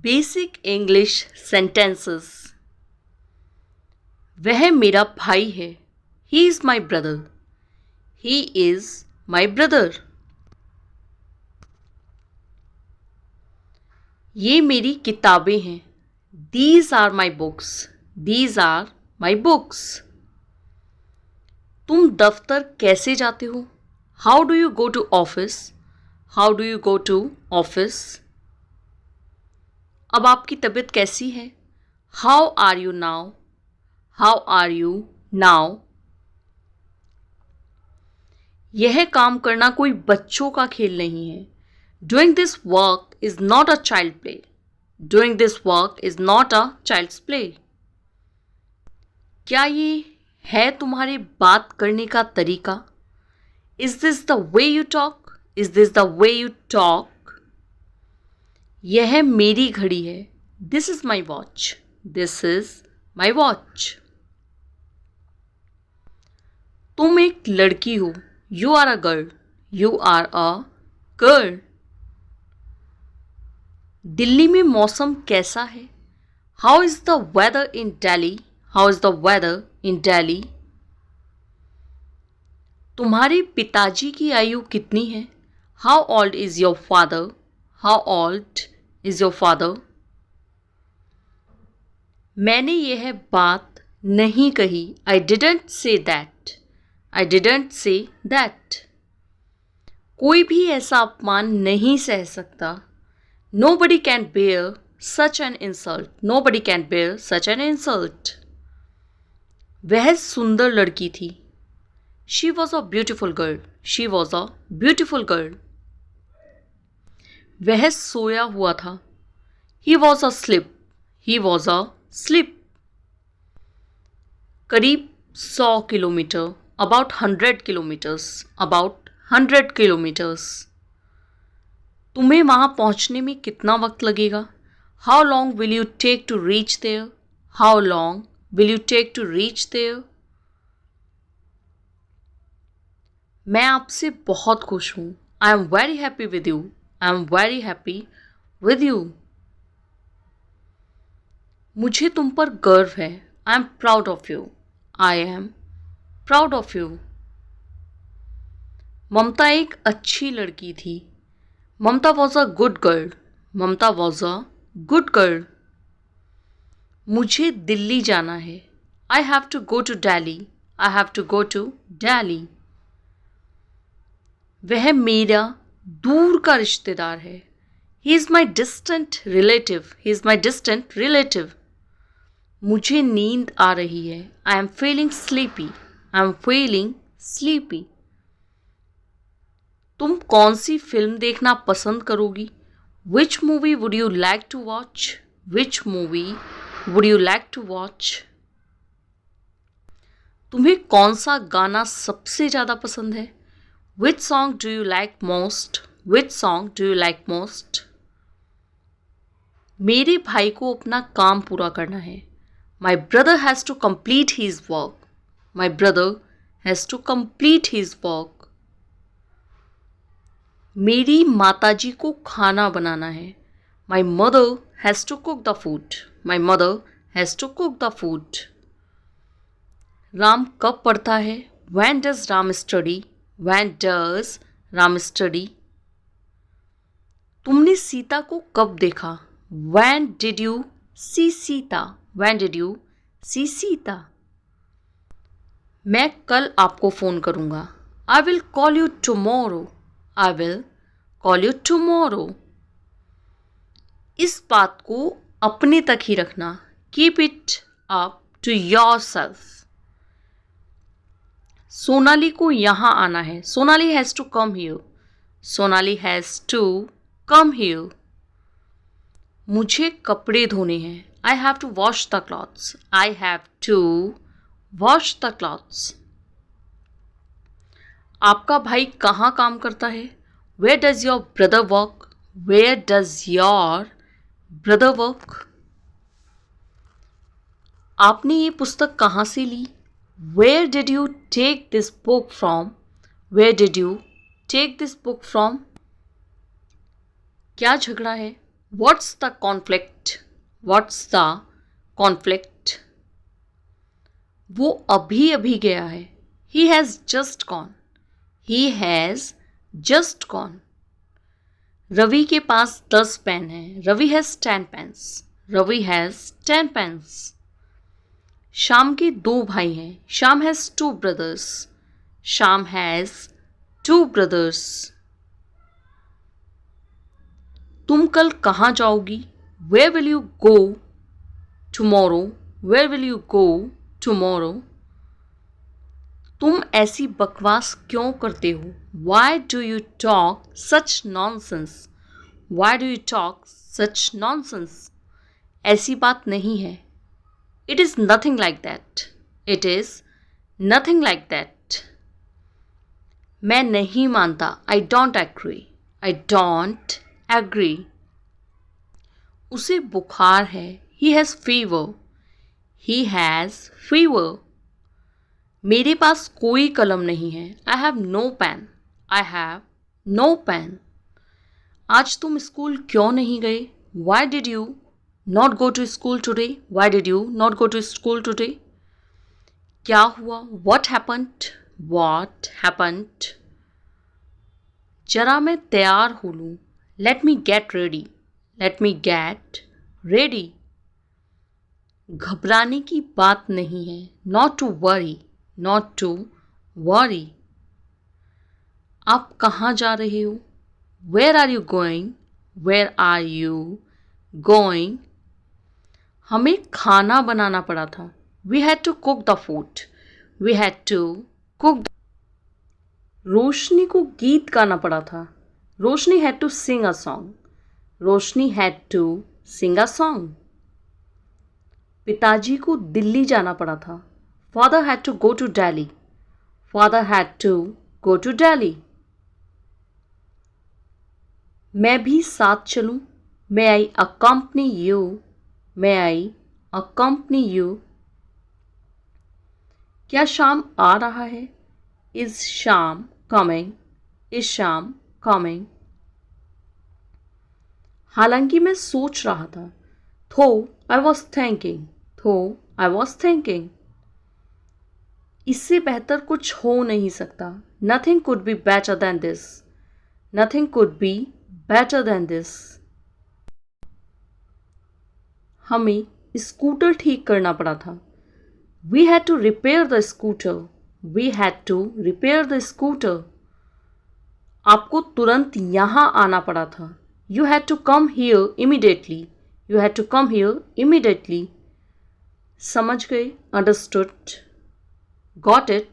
Basic English sentences. वह मेरा भाई है। He is my brother. He is my brother. ये मेरी किताबें हैं। These are my books. These are my books. तुम दफ्तर कैसे जाते हो? How do you go to office? How do you go to office? अब आपकी तबीयत कैसी है? How are you now? How are you now? यह काम करना कोई बच्चों का खेल नहीं है। Doing this work is not a child play. Doing this work is not a child's play. क्या ये है तुम्हारे बात करने का तरीका? Is this the way you talk? Is this the way you talk? यह मेरी घड़ी है। This is my watch. This is my watch. तुम एक लड़की हो। You are a girl. You are a girl. Delhi में मौसम कैसा है? How is the weather in Delhi? How is the weather in Delhi? तुम्हारे पिताजी की आयु कितनी है? How old is your father? How old is your father? मैंने यह बात नहीं कही। I didn't say that. I didn't say that. कोई भी ऐसा अपमान नहीं सह सकता। Nobody can bear such an insult. Nobody can bear such an insult. वह सुंदर लड़की थी। She was a beautiful girl. She was a beautiful girl. वह सोया हुआ था। He was asleep. He was asleep. करीब 100 kilometre. About 100 kilometers. About 100 kilometers. तुम्हें वहाँ पहुँचने में कितना वक्त लगेगा? How long will you take to reach there? How long will you take to reach there? मैं आपसे बहुत खुश हूँ। I am very happy with you. I am very happy with you. मुझे तुम पर गर्व है। I am proud of you. I am proud of you. Mamta एक अच्छी लड़की थी। Mamta was a good girl. Mamta was a good girl. मुझे दिल्ली जाना है। I have to go to Delhi. I have to go to Delhi. वह मेरा दूर का रिश्तेदार है। He is my distant relative. He is my distant relative. मुझे नींद आ रही है। I am feeling sleepy. I am feeling sleepy. तुम कौन सी फिल्म देखना पसंद करोगी? Which movie would you like to watch? Which movie would you like to watch? तुम्हें कौन सा गाना सबसे ज़्यादा पसंद है? Which song do you like most? Which song do you like most? मेरे भाई को अपना काम पूरा करना है। My brother has to complete his work. My brother has to complete his work. मेरी माताजी को खाना बनाना है। My mother has to cook the food. My mother has to cook the food. Ram कब पढ़ता है? When does Ram study? When does Ram study? तुमने सीता को कब देखा? When did you see Sita? When did you see Sita? मैं कल आपको फ़ोन करूँगा। I will call you tomorrow. I will call you tomorrow. इस बात को अपने तक ही रखना। Keep it up to yourself. Sonali को यहाँ आना है। Sonali has to come here. Sonali has to come here. मुझे कपड़े धोने हैं। I have to wash the clothes. I have to wash the clothes. आपका भाई कहाँ काम करता है? Where does your brother work? Where does your brother work? आपने ये पुस्तक कहाँ से ली? Where did you take this book from? Where did you take this book from? क्या झगड़ा है? What's the conflict? What's the conflict? वो अभी अभी गया है. He has just gone. He has just gone. Ravi के पास 10 पेन हैं. Ravi has 10 pens. Ravi has 10 pens. Shyam के 2 भाई हैं. Shyam has 2 brothers. Shyam has 2 brothers. तुम कल कहाँ जाओगी? Where will you go tomorrow? Where will you go tomorrow? तुम ऐसी बकवास क्यों करते हो? Why do you talk such nonsense? Why do you talk such nonsense? ऐसी बात नहीं है. It is nothing like that. It is nothing like that. मैं नहीं मानता. I don't agree. I don't agree. उसे बुखार है. He has fever. He has fever. मेरे पास कोई कलम नहीं है. I have no pen. I have no pen. आज तुम स्कूल क्यों नहीं गए? Why did you not go to school today? Why did you not go to school today? क्या हुआ? What happened? What happened? जरा मैं तैयार हो लूँ. Let me get ready. Let me get ready. घबराने की बात नहीं है. Not to worry. Not to worry. आप कहाँ जा रहे हो? Where are you going? Where are you going? हमें खाना बनाना पड़ा था. We had to cook the food. We had to cook. रोशनी को गीत गाना पड़ा था. रोशनी had to sing a song. Roshni had to sing a song. पिताजी को दिल्ली जाना पड़ा था. Father had to go to Delhi. Father had to go to Delhi. मैं भी साथ चलूं. May I accompany you? May I accompany you? क्या श्याम आ रहा है? Is Shyam coming? Is Shyam coming? हालांकि मैं सोच रहा था. Though I was thinking. Though I was thinking. इससे बेहतर कुछ हो नहीं सकता. Nothing could be better than this. Nothing could be better than this. हमें स्कूटर ठीक करना पड़ा था. We had to repair the scooter. We had to repair the scooter. आपको तुरंत यहाँ आना पड़ा था. You had to come here immediately. You had to come here immediately. समझ गए? Understood. Got it?